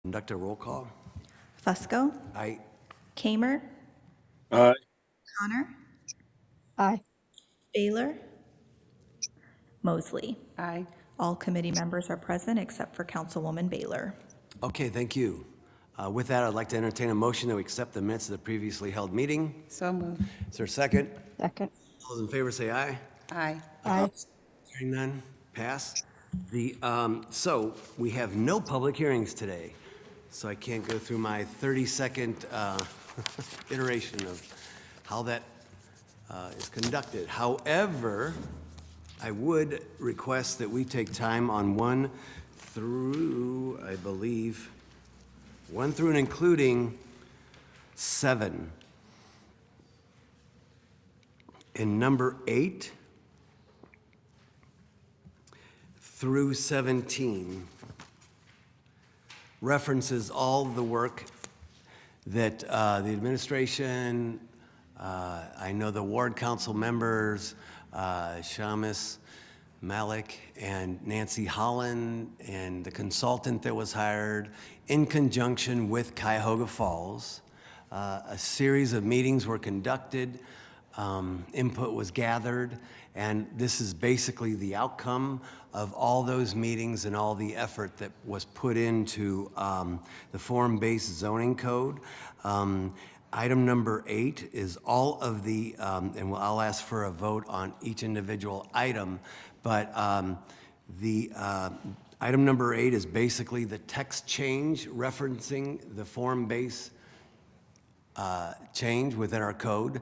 Conduct a roll call. Fusco. Aye. Kamer. Aye. Connor. Aye. Baylor. Mosley. Aye. All committee members are present except for Councilwoman Baylor. Okay, thank you. With that, I'd like to entertain a motion that we accept the minutes of the previously held meeting. So moved. Is there a second? Second. All those in favor say aye. Aye. Aye. Hearing none, pass. So we have no public hearings today, so I can't go through my 30-second iteration of how that is conducted. However, I would request that we take time on 1 through, I believe, 1 through and including 7. And number 8 through 17 references all the work that the administration, I know the ward council members, Shamus, Malik, and Nancy Holland, and the consultant that was hired in conjunction with Cuyahoga Falls. A series of meetings were conducted, input was gathered, and this is basically the outcome of all those meetings and all the effort that was put into the form-based zoning code. Item number 8 is all of the, and I'll ask for a vote on each individual item, but the item number 8 is basically the text change referencing the form-based change within our code.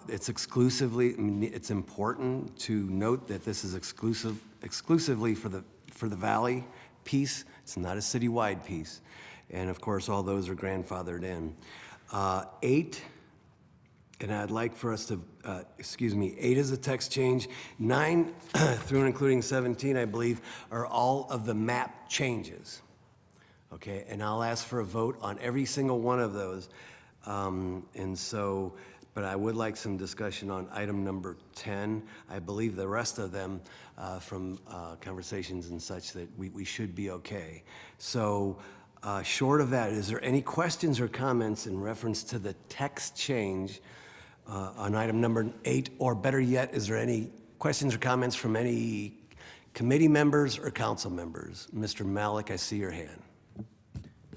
It's exclusively, I mean, it's important to note that this is exclusively for the Valley piece. It's not a citywide piece. And of course, all those are grandfathered in. 8, and I'd like for us to, 8 is a text change. 9 through and including 17, I believe, are all of the map changes. Okay, and I'll ask for a vote on every single one of those. But I would like some discussion on item number 10. I believe the rest of them from conversations and such that we should be okay. So short of that, is there any questions or comments in reference to the text change on item number 8? Or better yet, is there any questions or comments from any committee members or council members? Mr. Malik, I see your hand.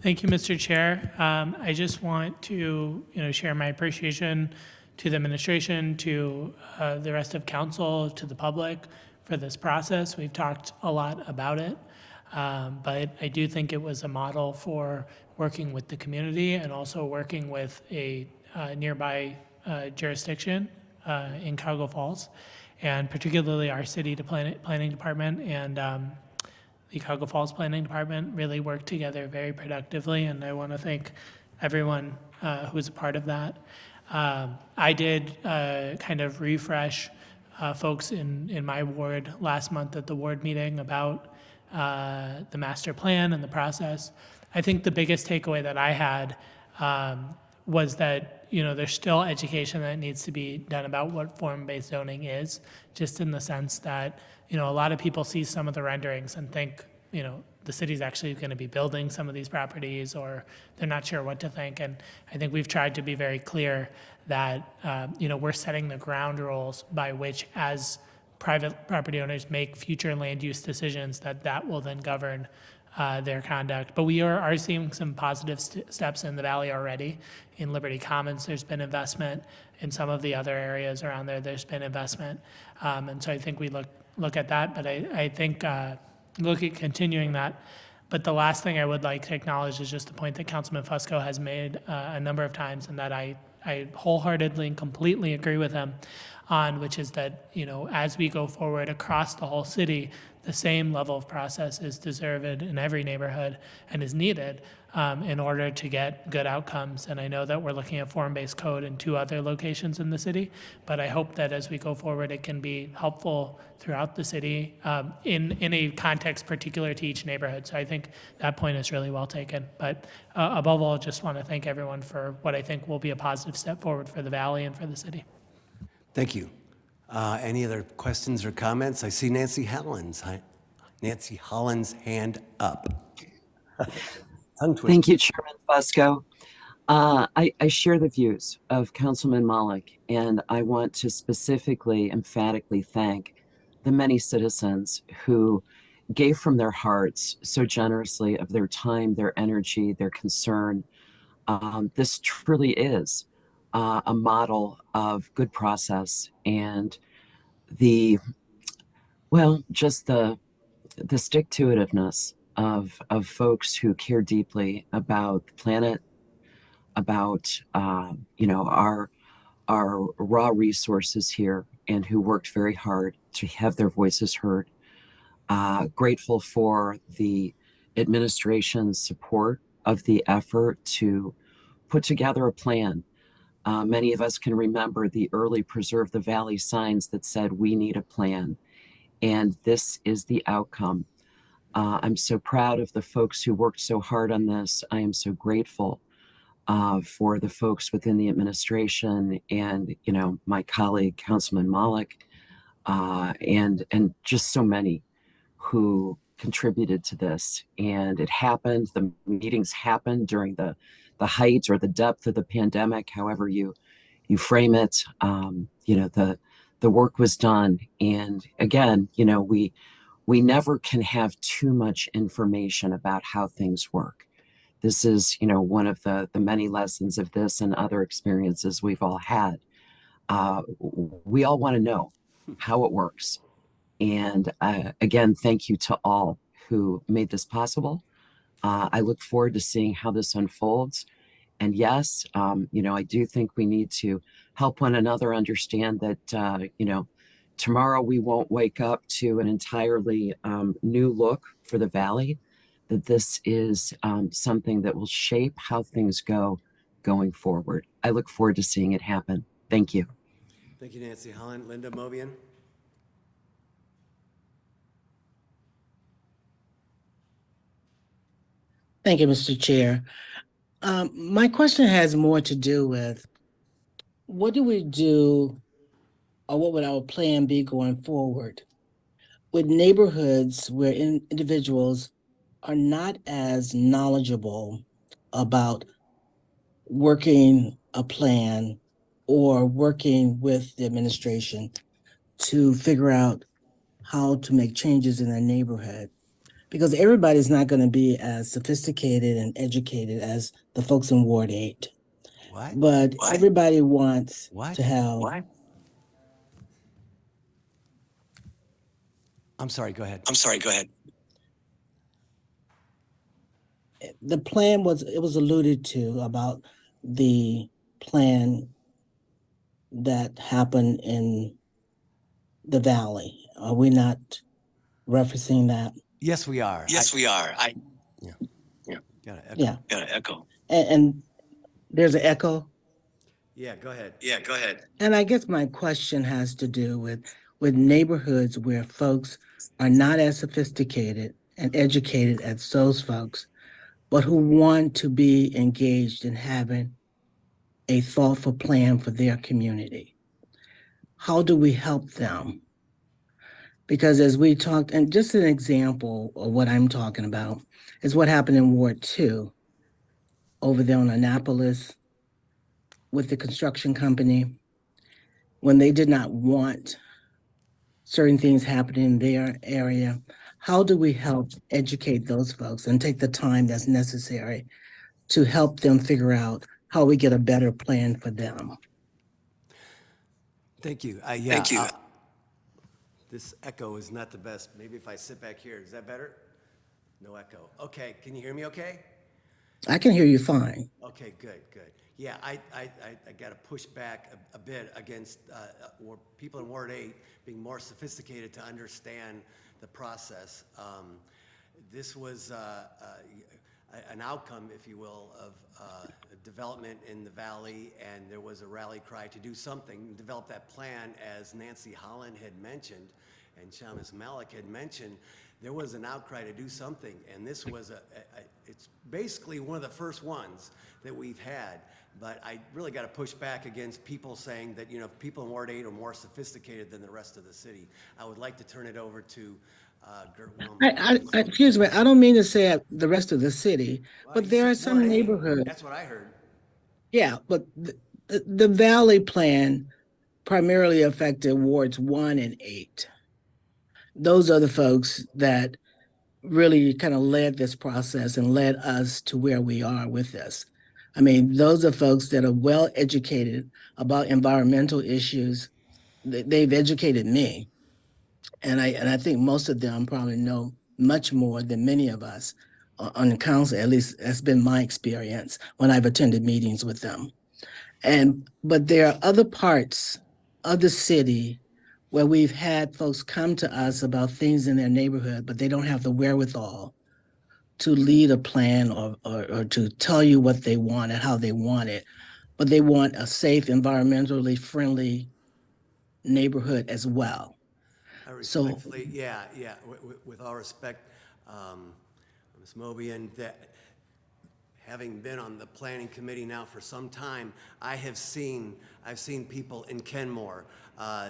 Thank you, Mr. Chair. I just want to, share my appreciation to the administration, to the rest of council, to the public for this process. We've talked a lot about it, but I do think it was a model for working with the community and also working with a nearby jurisdiction in Cuyahoga Falls, and particularly our city planning department and the Cuyahoga Falls Planning Department really worked together very productively, and I want to thank everyone who was a part of that. I did kind of refresh folks in my ward last month at the ward meeting about the master plan and the process. I think the biggest takeaway that I had was that there's still education that needs to be done about what form-based zoning is, just in the sense that a lot of people see some of the renderings and think the city's actually going to be building some of these properties, or they're not sure what to think. And I think we've tried to be very clear that we're setting the ground rules by which, as private property owners make future land use decisions, that will then govern their conduct. But we are seeing some positive steps in the Valley already. In Liberty Commons, there's been investment. In some of the other areas around there, there's been investment. And so I think we look at that, but I think look at continuing that. But the last thing I would like to acknowledge is just the point that Councilman Fusco has made a number of times, and that I wholeheartedly and completely agree with him on, which is that, as we go forward across the whole city, the same level of process is deserved in every neighborhood and is needed in order to get good outcomes. And I know that we're looking at form-based code in 2 other locations in the city, but I hope that as we go forward, it can be helpful throughout the city in a context particular to each neighborhood. So I think that point is really well taken. But above all, just want to thank everyone for what I think will be a positive step forward for the Valley and for the city. Thank you. Any other questions or comments? I see Nancy Holland's hand up. Tongue twister. Thank you, Chairman Fusco. I share the views of Councilman Malik, and I want to specifically, emphatically thank the many citizens who gave from their hearts so generously of their time, their energy, their concern. This truly is a model of good process and the, well, just the stick-to-itiveness of folks who care deeply about the planet, about our raw resources here, and who worked very hard to have their voices heard. Grateful for the administration's support of the effort to put together a plan. Many of us can remember the early Preserve the Valley signs that said, "We need a plan." And this is the outcome. I'm so proud of the folks who worked so hard on this. I am so grateful for the folks within the administration and, my colleague, Councilman Malik, and just so many who contributed to this. And it happened. The meetings happened during the height or the depth of the pandemic, however you frame it. The work was done. And again, we never can have too much information about how things work. This is, one of the many lessons of this and other experiences we've all had. We all want to know how it works. And again, thank you to all who made this possible. I look forward to seeing how this unfolds. And yes, I do think we need to help one another understand that, tomorrow we won't wake up to an entirely new look for the Valley, that this is something that will shape how things go going forward. I look forward to seeing it happen. Thank you. Thank you, Nancy Holland. Linda Mobian? Thank you, Mr. Chair. My question has more to do with what do we do, or what would our plan be going forward with neighborhoods where individuals are not as knowledgeable about working a plan or working with the administration to figure out how to make changes in their neighborhood? Because everybody's not going to be as sophisticated and educated as the folks in Ward 8. What? But everybody wants What? to have. What? I'm sorry, go ahead. The plan was alluded to about the plan that happened in the Valley. Are we not referencing that? Yes, we are. We are. Got to echo. Yeah. Gotta echo. And there's an echo. Yeah, go ahead. And I guess my question has to do with neighborhoods where folks are not as sophisticated and educated as those folks, but who want to be engaged in having a thoughtful plan for their community. How do we help them? Because as we talked, and just an example of what I'm talking about is what happened in Ward 2 over there on Annapolis with the construction company when they did not want certain things happening in their area. How do we help educate those folks and take the time that's necessary to help them figure out how we get a better plan for them? Thank you. Thank you. This echo is not the best. Maybe if I sit back here, is that better? No echo. Okay, can you hear me okay? I can hear you fine. Okay, good. Yeah, I got to push back a bit against people in Ward 8 being more sophisticated to understand the process. This was an outcome, if you will, of development in the Valley, and there was a rally cry to do something, develop that plan, as Nancy Holland had mentioned, and Shamus Malik had mentioned. There was an outcry to do something, and this was it's basically one of the first ones that we've had. But I really got to push back against people saying that, people in Ward 8 are more sophisticated than the rest of the city. I would like to turn it over to Gert Wilms. Excuse me, I don't mean to say the rest of the city, Well, but you there are said some 1A. neighborhoods. That's what I heard. Yeah, but the Valley Plan primarily affected wards 1 and 8. Those are the folks that really kind of led this process and led us to where we are with this. I mean, those are folks that are well educated about environmental issues. They've educated me, and I think most of them probably know much more than many of us on the council. At least that's been my experience when I've attended meetings with them. But there are other parts of the city where we've had folks come to us about things in their neighborhood, but they don't have the wherewithal to lead a plan or to tell you what they want and how they want it. But they want a safe, environmentally friendly neighborhood as well. I So respectfully, yeah, with all respect, Ms. Mobian, that having been on the planning committee now for some time, I've seen people in Kenmore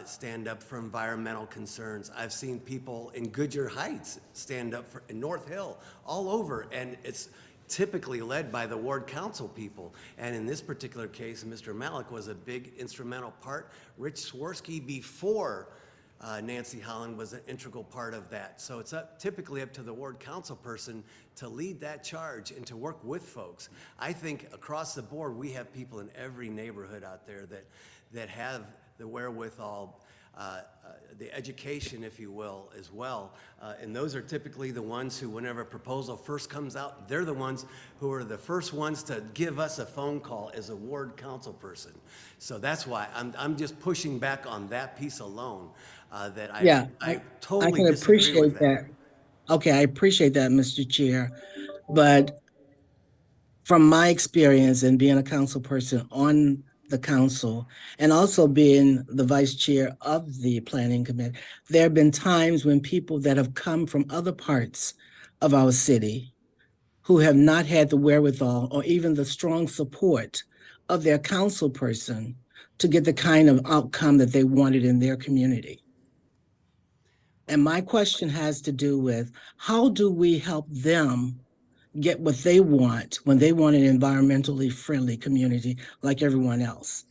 stand up for environmental concerns. I've seen people in Goodyear Heights stand up for, in North Hill, all over, and it's typically led by the ward council people. And in this particular case, Mr. Malik was a big instrumental part. Rich Swirsky before Nancy Holland was an integral part of that. So it's typically up to the ward council person to lead that charge and to work with folks. I think across the board, we have people in every neighborhood out there that have the wherewithal, the education, if you will, as well. And those are typically the ones who, whenever a proposal first comes out, they're the ones who are the first ones to give us a phone call as a ward council person. So that's why I'm just pushing back on that piece alone. I totally I can disagree appreciate with that. Okay, I appreciate that, Mr. Chair. But from my experience in being a council person on the council and also being the vice chair of the planning committee, there have been times when people that have come from other parts of our city who have not had the wherewithal or even the strong support of their council person to get the kind of outcome that they wanted in their community. And my question has to do with how do we help them get what they want when they want an environmentally friendly community like everyone else?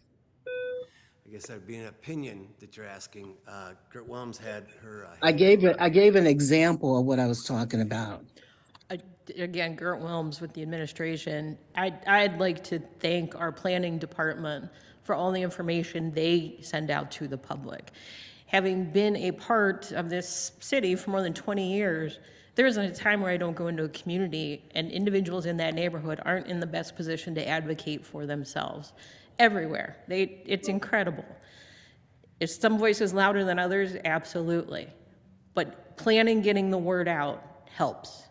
I guess that would be an opinion that you're asking. Gert Wilms had her. I gave an example of what I was talking about. Again, Gert Wilms with the administration. I'd like to thank our planning department for all the information they send out to the public. Having been a part of this city for more than 20 years, there isn't a time where I don't go into a community and individuals in that neighborhood aren't in the best position to advocate for themselves. Everywhere. It's incredible. Is some voices louder than others? Absolutely. But planning, getting the word out helps.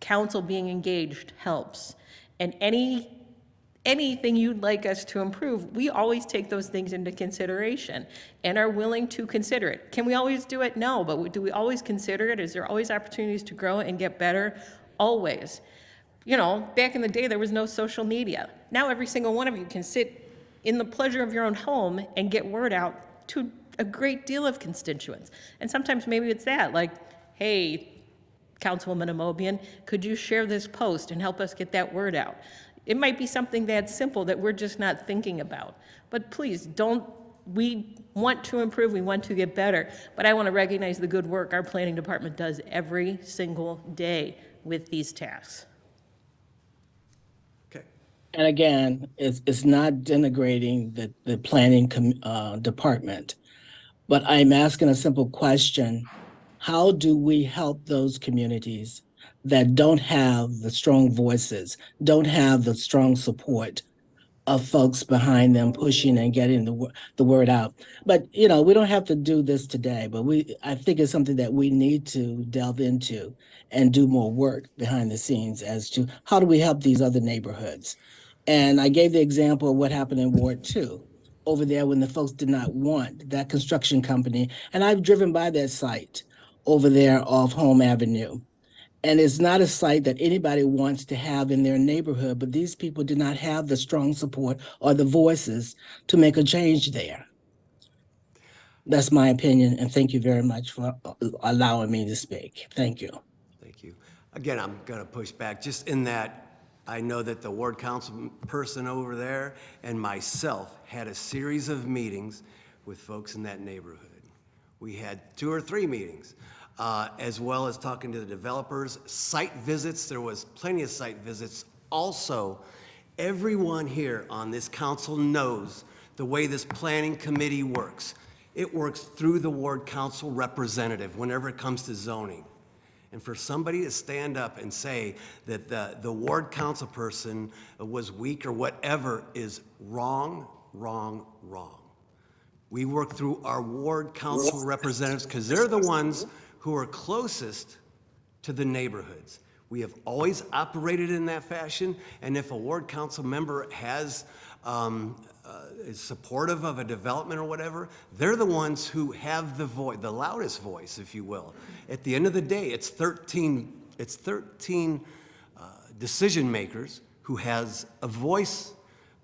Council being engaged helps. And anything you'd like us to improve, we always take those things into consideration and are willing to consider it. Can we always do it? No, but do we always consider it? Is there always opportunities to grow and get better? Always. You know, back in the day, there was no social media. Now every single one of you can sit in the pleasure of your own home and get word out to a great deal of constituents. And sometimes maybe it's that, like, hey, Councilwoman Amobian, could you share this post and help us get that word out? It might be something that simple that we're just not thinking about. But please, we want to improve, we want to get better, but I want to recognize the good work our planning department does every single day with these tasks. Okay. And again, it's not denigrating the planning department, but I'm asking a simple question. How do we help those communities that don't have the strong voices, don't have the strong support of folks behind them pushing and getting the word out? But we don't have to do this today, but I think it's something that we need to delve into and do more work behind the scenes as to how do we help these other neighborhoods. And I gave the example of what happened in Ward 2 over there when the folks did not want that construction company. And I've driven by that site over there off Home Avenue. And it's not a site that anybody wants to have in their neighborhood, but these people did not have the strong support or the voices to make a change there. That's my opinion, and thank you very much for allowing me to speak. Thank you. Thank you. Again, I'm going to push back just in that I know that the ward council person over there and myself had a series of meetings with folks in that neighborhood. We had 2 or 3 meetings, as well as talking to the developers, site visits. There was plenty of site visits. Also, everyone here on this council knows the way this planning committee works. It works through the ward council representative whenever it comes to zoning. And for somebody to stand up and say that the ward council person was weak or whatever is wrong, wrong, wrong. We work through our ward council representatives because they're the ones who are closest to the neighborhoods. We have always operated in that fashion, and if a ward council member has is supportive of a development or whatever, they're the ones who have the voice, the loudest voice, if you will. At the end of the day, it's 13 decision makers who has a voice,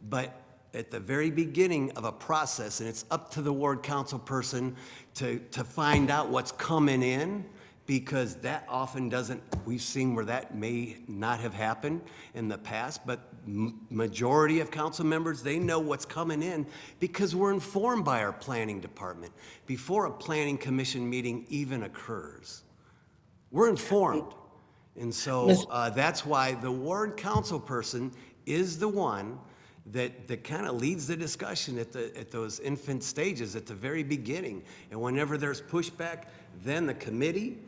but at the very beginning of a process, and it's up to the ward council person to find out what's coming in, because that often doesn't, we've seen where that may not have happened in the past, but majority of council members, they know what's coming in because we're informed by our planning department before a planning commission meeting even occurs. We're informed. And so that's why the ward council person is the one that kind of leads the discussion at those infant stages at the very beginning. And whenever there's pushback, then the committee,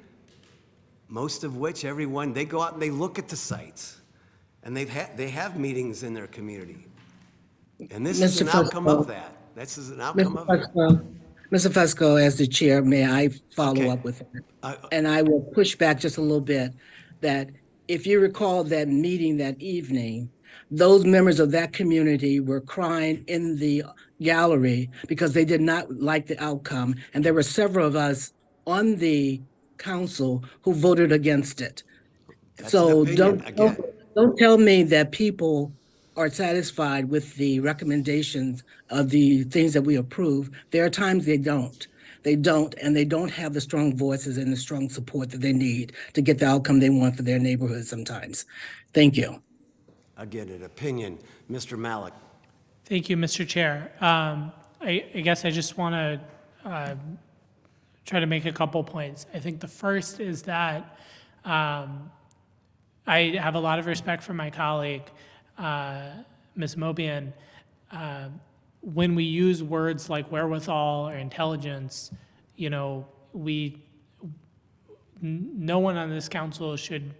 most of which everyone, they go out and they look at the sites. And they have meetings in their community. And this is an outcome of that. This is an outcome of that. Mr. Fusco, as the chair, may I follow up with that? And I will push back just a little bit that if you recall that meeting that evening, those members of that community were crying in the gallery because they did not like the outcome. And there were several of us on the council who voted against it. That's So an opinion, again. don't tell me that people are satisfied with the recommendations of the things that we approve. There are times they don't. They don't, and they don't have the strong voices and the strong support that they need to get the outcome they want for their neighborhood sometimes. Thank you. Again, an opinion. Mr. Malik. Thank you, Mr. Chair. I guess I just want to try to make a couple points. I think the first is that I have a lot of respect for my colleague, Ms. Mobian. When we use words like wherewithal or intelligence, you know, no one on this council should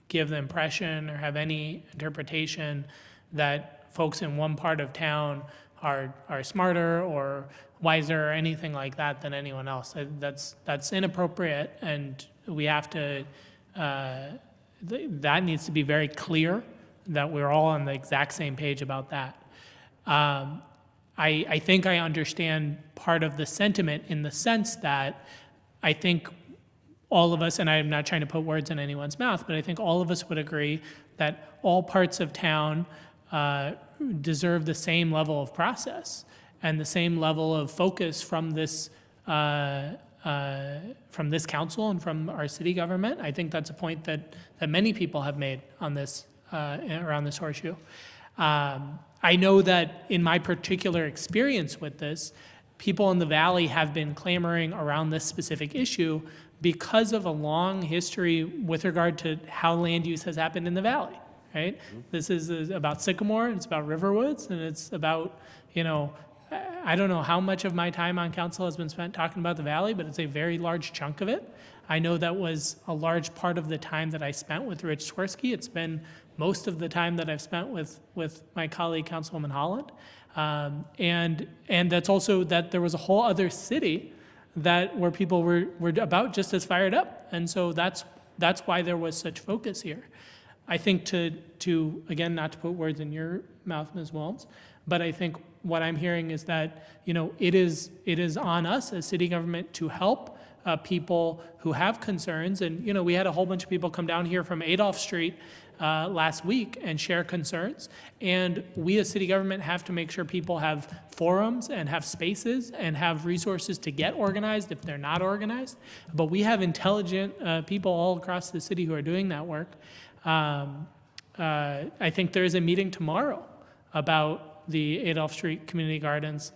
give the impression or have any interpretation that folks in one part of town are smarter or wiser or anything like that than anyone else. That's inappropriate, and we have to, that needs to be very clear that we're all on the exact same page about that. I think I understand part of the sentiment in the sense that I think all of us, and I'm not trying to put words in anyone's mouth, but I think all of us would agree that all parts of town deserve the same level of process and the same level of focus from this council and from our city government. I think that's a point that many people have made on this around this horseshoe. I know that in my particular experience with this, people in the Valley have been clamoring around this specific issue because of a long history with regard to how land use has happened in the Valley, right? Mm-hmm. This is about Sycamore, it's about Riverwoods, and it's about, you know, I don't know how much of my time on council has been spent talking about the Valley, but it's a very large chunk of it. I know that was a large part of the time that I spent with Rich Swirsky. It's been most of the time that I've spent with my colleague, Councilwoman Holland. And that's also that there was a whole other city where people were about just as fired up. And so that's why there was such focus here. I think to again, not to put words in your mouth, Ms. Wilms, but I think what I'm hearing is that, you know, it is on us as city government to help people who have concerns. And, you know, we had a whole bunch of people come down here from Adolph Street last week and share concerns. And we as city government have to make sure people have forums and have spaces and have resources to get organized if they're not organized. But we have intelligent people all across the city who are doing that work. I think there is a meeting tomorrow about the Adolph Street Community Gardens.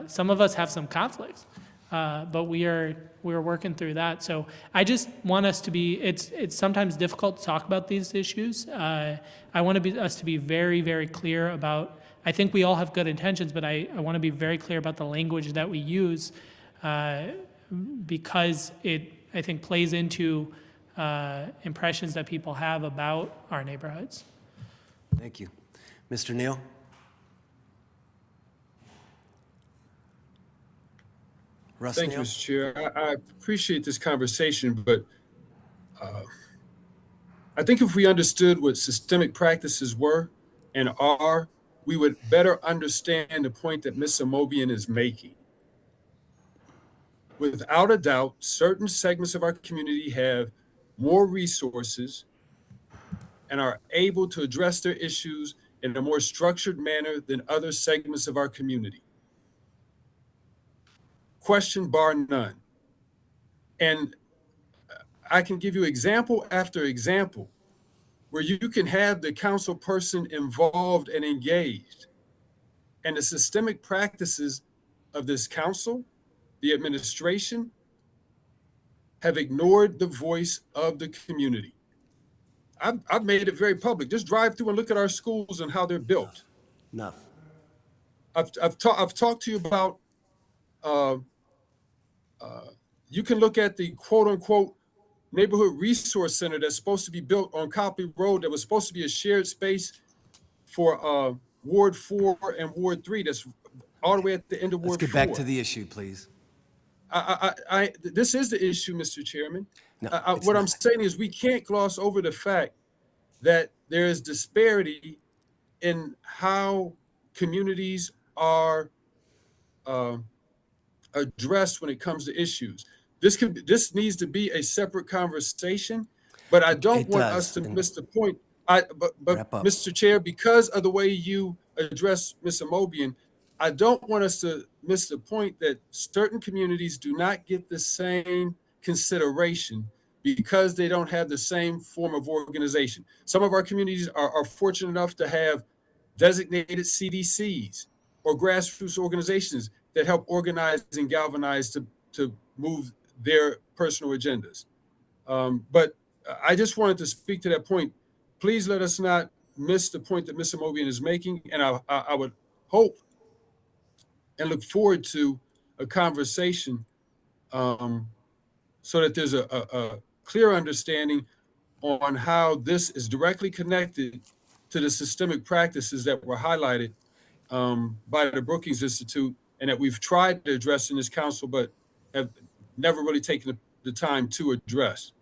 Some of us have some conflicts, but we're working through that. So I just want us to be, it's sometimes difficult to talk about these issues. I want us to be very, very clear about, I think we all have good intentions, but I want to be very clear about the language that we use because it, I think, plays into impressions that people have about our neighborhoods. Thank you. Mr. Neal? Russ Thank you, Neal? Mr. Chair. I appreciate this conversation, but I think if we understood what systemic practices were and are, we would better understand the point that Ms. Amobian is making. Without a doubt, certain segments of our community have more resources and are able to address their issues in a more structured manner than other segments of our community. Question bar none. And I can give you example after example where you can have the council person involved and engaged, and the systemic practices of this council, the administration, have ignored the voice of the community. I've made it very public. Just drive through and look at our schools and how they're built. Enough. I've talked to you about, you can look at the quote unquote neighborhood resource center that's supposed to be built on Copley Road that was supposed to be a shared space for Ward 4 and Ward 3 that's all the way at the end of Ward 4. Let's get back to the issue, please. This is the issue, Mr. Chairman. No, What I'm saying is we can't gloss over the fact that there is disparity in how communities are addressed when it comes to issues. This needs to be a separate conversation, but I don't want us to miss the point. But Mr. Chair, because of the way you address Ms. Amobian, I don't want us to miss the point that certain communities do not get the same consideration because they don't have the same form of organization. Some of our communities are fortunate enough to have designated CDCs or grassroots organizations that help organize and galvanize to move their personal agendas. But I just wanted to speak to that point. Please let us not miss the point that Ms. Amobian is making. And I would hope and look forward to a conversation so that there's a clear understanding on how this is directly connected to the systemic practices that were highlighted by the Brookings Institute and that we've tried to address in this council, but have never really taken the time to address.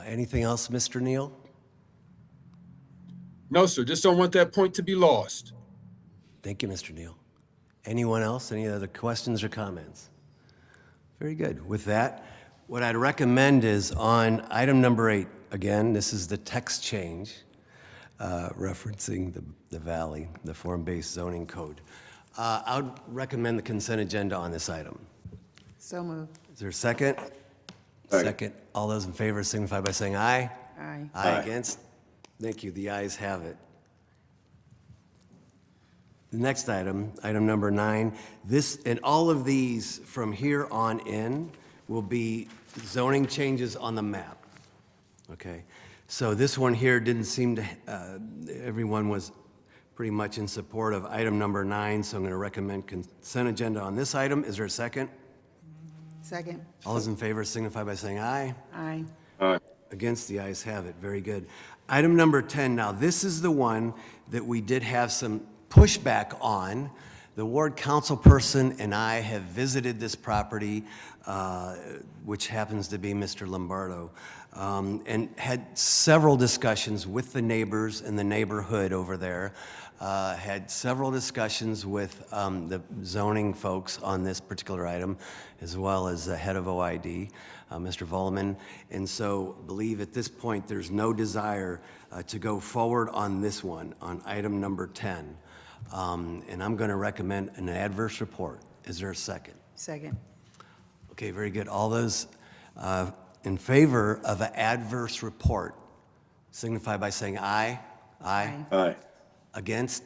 Anything else, Mr. Neal? No, sir, just don't want that point to be lost. Thank you, Mr. Neal. Anyone else? Any other questions or comments? Very good. With that, what I'd recommend is on item number 8, again, this is the text change referencing the Valley, the form-based zoning code. I would recommend the consent agenda on this item. So moved. Is there a second? Second. All those in favor signify by saying aye. Aye. Aye against? Thank you. The ayes have it. The next item, item number 9, this, and all of these from here on in will be zoning changes on the map. Okay? So this one here didn't seem to, everyone was pretty much in support of item number 9, so I'm going to recommend consent agenda on this item. Is there a second? Second. All those in favor signify by saying aye. Aye. Against, the ayes have it. Very good. Item number 10, now this is the one that we did have some pushback on. The ward council person and I have visited this property, which happens to be Mr. Lombardo. and had several discussions with the neighbors in the neighborhood over there. Had several discussions with the zoning folks on this particular item, as well as the head of OID, Mr. Volleman. And so believe at this point there's no desire to go forward on this one, on item number 10. And I'm going to recommend an adverse report. Is there a second? Second. Okay, very good. All those in favor of an adverse report signify by saying aye. Aye. Aye. Against?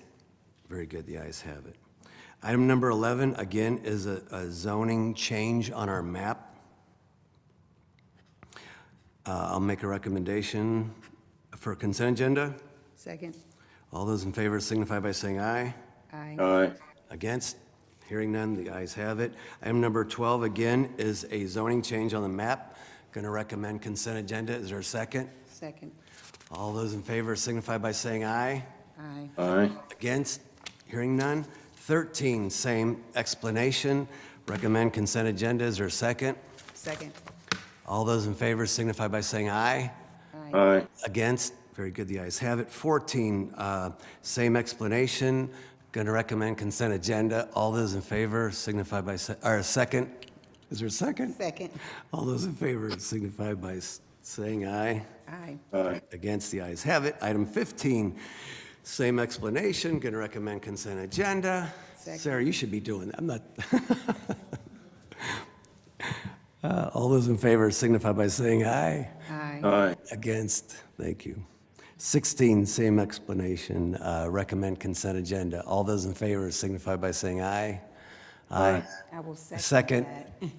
Very good, the ayes have it. Item number 11, again, is a zoning change on our map. I'll make a recommendation for consent agenda. Second. All those in favor signify by saying aye. Aye. Aye. Against? Hearing none, the ayes have it. Item number 12, again, is a zoning change on the map. Going to recommend consent agenda. Is there a second? Second. All those in favor signify by saying aye. Aye. Aye. Against? Hearing none. 13, same explanation. Recommend consent agenda. Is there a second? Second. All those in favor signify by saying aye. Aye. Aye. Against? Very good, the ayes have it. 14, same explanation. Going to recommend consent agenda. All those in favor signify by, or second. Is there a second? Second. All those in favor signify by saying aye. Aye. Aye. Against, the ayes have it. Item 15, same explanation. Going to recommend consent agenda. Second. Sarah, you should be doing that. I'm not. All those in favor signify by saying aye. Aye. Aye. Against, thank you. 16, same explanation. Recommend consent agenda. All those in favor signify by saying aye. Aye. I will second. Second. that.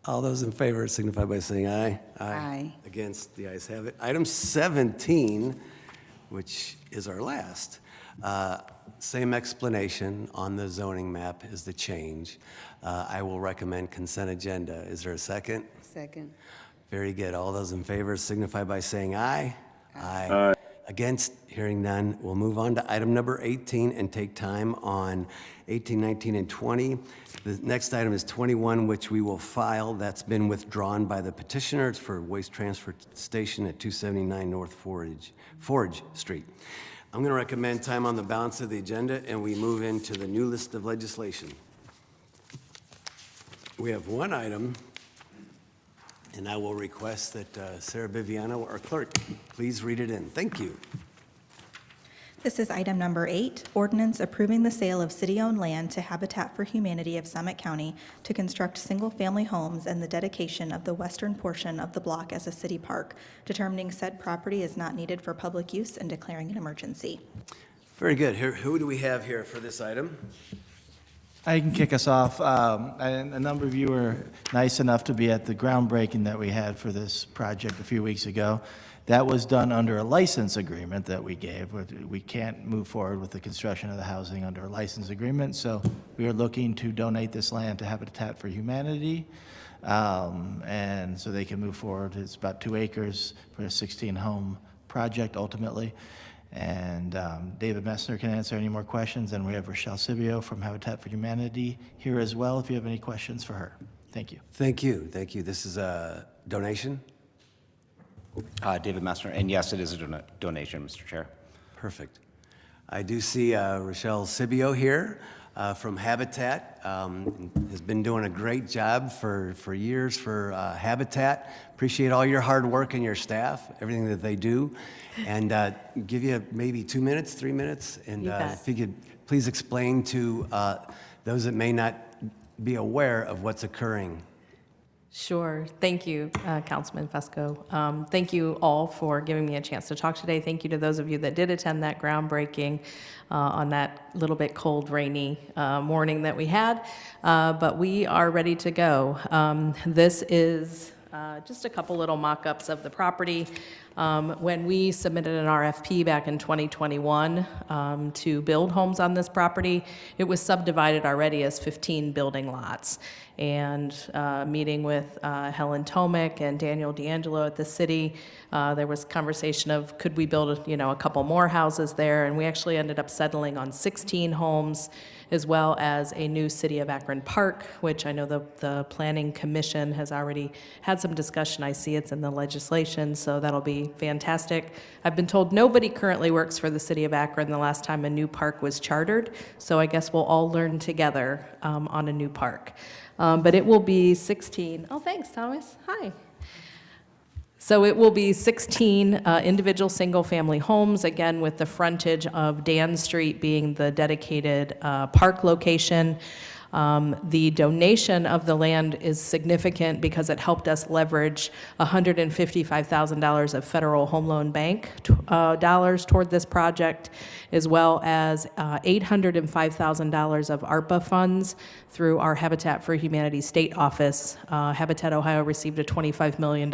All those in favor signify by saying aye. Aye. Against, the ayes have it. Item 17, which is our last. Same explanation on the zoning map is the change. I will recommend consent agenda. Is there a second? Second. Very good. All those in favor signify by saying aye. Aye. Aye. Against, hearing none. We'll move on to item number 18 and take time on 18, 19, and 20. The next item is 21, which we will file. That's been withdrawn by the petitioner. It's for waste transfer station at 279 North Forge Street. I'm going to recommend time on the balance of the agenda, and we move into the new list of legislation. We have one item, and I will request that Sarah Biviano, our clerk, please read it in. Thank you. This is item number 8, ordinance approving the sale of city-owned land to Habitat for Humanity of Summit County to construct single-family homes and the dedication of the western portion of the block as a city park, determining said property is not needed for public use and declaring an emergency. Very good. Who do we have here for this item? I can kick us off. And a number of you were nice enough to be at the groundbreaking that we had for this project a few weeks ago. That was done under a license agreement that we gave. We can't move forward with the construction of the housing under a license agreement, so we are looking to donate this land to Habitat for Humanity, and so they can move forward. It's about 2 acres for a 16-home project ultimately. And David Messner can answer any more questions, and we have Rochelle Sibio from Habitat for Humanity here as well if you have any questions for her. Thank you. Thank you. Thank you. This is a donation? David Messner, and yes, it is a donation, Mr. Chair. Perfect. I do see Rochelle Sibio here from Habitat. Has been doing a great job for years for Habitat. Appreciate all your hard work and your staff, everything that they do. And give you maybe 2 minutes, 3 minutes, and if you could please explain to those that may not be aware of what's occurring. Sure. Thank you, Councilman Fusco. Thank you all for giving me a chance to talk today. Thank you to those of you that did attend that groundbreaking on that little bit cold, rainy morning that we had. But we are ready to go. This is just a couple little mock-ups of the property. When we submitted an RFP back in 2021 to build homes on this property, it was subdivided already as 15 building lots. And meeting with Helen Tomic and Daniel D'Angelo at the city, there was conversation of could we build a couple more houses there, and we actually ended up settling on 16 homes, as well as a new City of Akron Park, which I know the Planning Commission has already had some some discussion. I see it's in the legislation, so that'll be fantastic. I've been told nobody currently works for the city of Akron the last time a new park was chartered, so I guess we'll all learn together on a new park. But it will be 16. Oh, thanks, Thomas. Hi. So it will be 16 individual single-family homes, again, with the frontage of Dan Street being the dedicated park location. The donation of the land is significant because it helped us leverage $155,000 of federal home loan bank dollars toward this project, as well as $805,000 of ARPA funds through our Habitat for Humanity state office. Habitat Ohio received a $25 million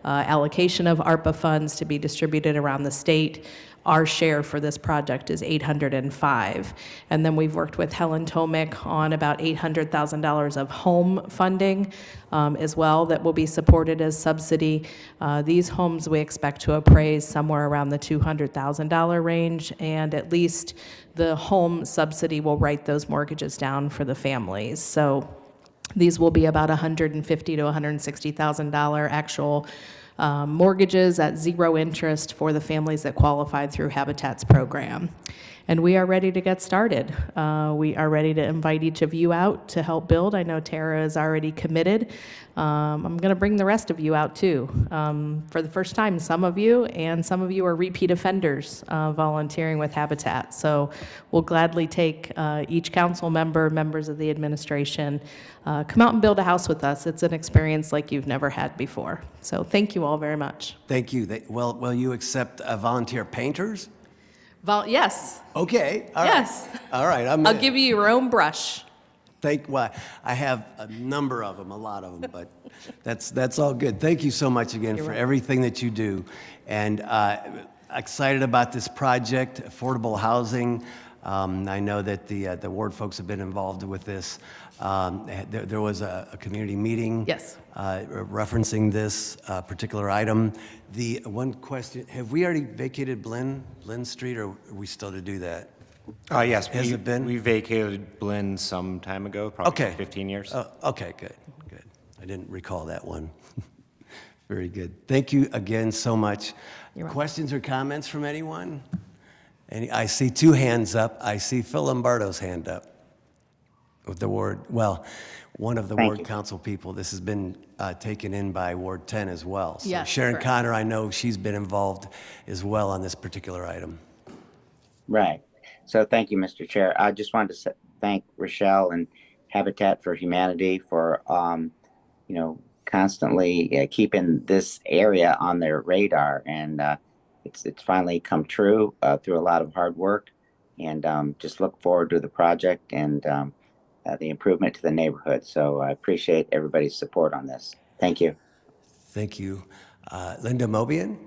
allocation of ARPA funds to be distributed around the state. Our share for this project is $805. And then we've worked with Helen Tomick on about $800,000 of home funding as well that will be supported as subsidy. These homes we expect to appraise somewhere around the $200,000 range, and at least the home subsidy will write those mortgages down for the families. So these will be about $150,000 to $160,000 actual mortgages at zero interest for the families that qualified through Habitat's program. And we are ready to get started. We are ready to invite each of you out to help build. I know Tara is already committed. I'm going to bring the rest of you out too. For the first time, some of you are repeat offenders volunteering with Habitat. So we'll gladly take each council member, members of the administration, come out and build a house with us. It's an experience like you've never had before. So thank you all very much. Thank you. Well, will you accept volunteer painters? Yes. Okay. All yes. Right. All right. I'll give you your own brush. Well, I have a number of them, a lot of them, but that's all good. Thank you so much again for everything that you do. And excited about this project, affordable housing. I know that the ward folks have been involved with this. There was a community meeting referencing this particular item. The one question, have we already vacated Blinn Street, or are we still to do that? Yes, Has it been? We vacated Blinn some time ago, probably 15 years. Okay, good. I didn't recall that one. Very good. Thank you again so much. Questions or comments from anyone? I see two hands up. I see Phil Lombardo's hand up with the ward. Well, one of the ward council people. This has been taken in by Ward 10 as well. So yes, Sharon correct. Connor, I know she's been involved as well on this particular item. Right. So thank you, Mr. Chair. I just wanted to thank Rochelle and Habitat for Humanity for, constantly keeping this area on their radar. And it's finally come true through a lot of hard work. And just look forward to the project and the improvement to the neighborhood. So I appreciate everybody's support on this. Thank you. Thank you. Linda Mobian?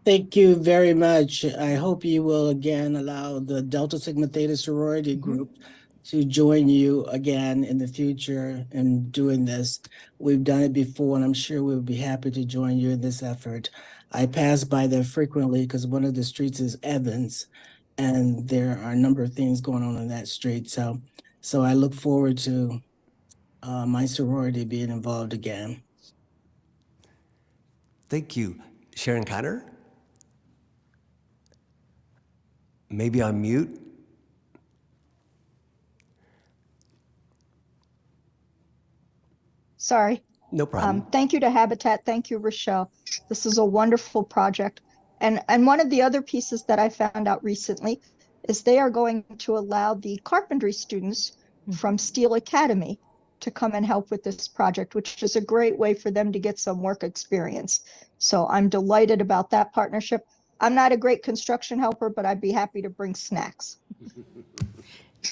Thank you very much. I hope you will again allow the Delta Sigma Theta sorority group to join you again in the future in doing this. We've done it before, and I'm sure we'll be happy to join you in this effort. I pass by there frequently because one of the streets is Evans, and there are a number of things going on that street. So I look forward to my sorority being involved again. Thank you. Sharon Connor? Maybe on mute? Sorry. No problem. Thank you to Habitat. Thank you, Rochelle. This is a wonderful project. And one of the other pieces that I found out recently is they are going to allow the carpentry students from Steel Academy to come and help with this project, which is a great way for them to get some work experience. So I'm delighted about that partnership. I'm not a great construction helper, but I'd be happy to bring snacks.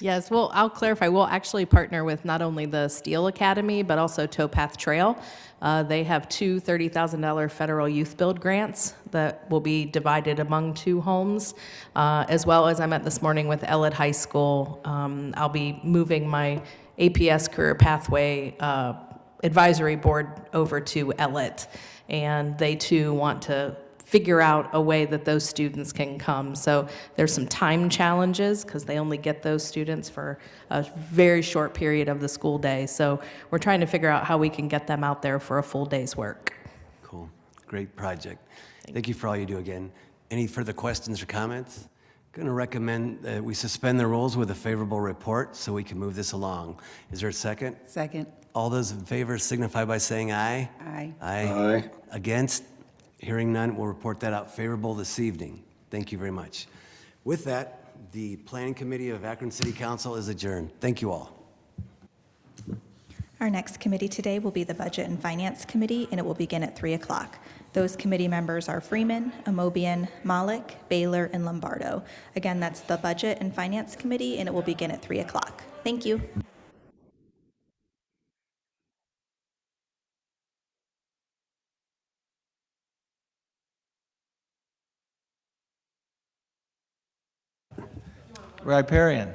Yes, well, I'll clarify. We'll actually partner with not only the Steel Academy, but also Towpath Trail. They have two $30,000 federal youth build grants that will be divided among two homes, as well as I met this morning with Ellet High School. I'll be moving my APS Career Pathway Advisory Board over to Ellet, and they too want to figure out a way that those students can come. So there's some time challenges because they only get those students for a very short period of the school day. So we're trying to figure out how we can get them out there for a full day's work. Cool. Great project. Thank you for all you do again. Any further questions or comments? Going to recommend that we suspend the rules with a favorable report so we can move this along. Is there a second? Second. All those in favor signify by saying aye. Aye. Aye. Against? Hearing none, we'll report that out favorable this evening. Thank you very much. With that, the Planning Committee of Akron City Council is adjourned. Thank you all. Our next committee today will be the Budget and Finance Committee, and it will begin at 3 o'clock. Those committee members are Freeman, Amobian, Malik, Baylor, and Lombardo. Again, that's the Budget and Finance Committee, and it will begin at 3 o'clock. Thank you. Riparian.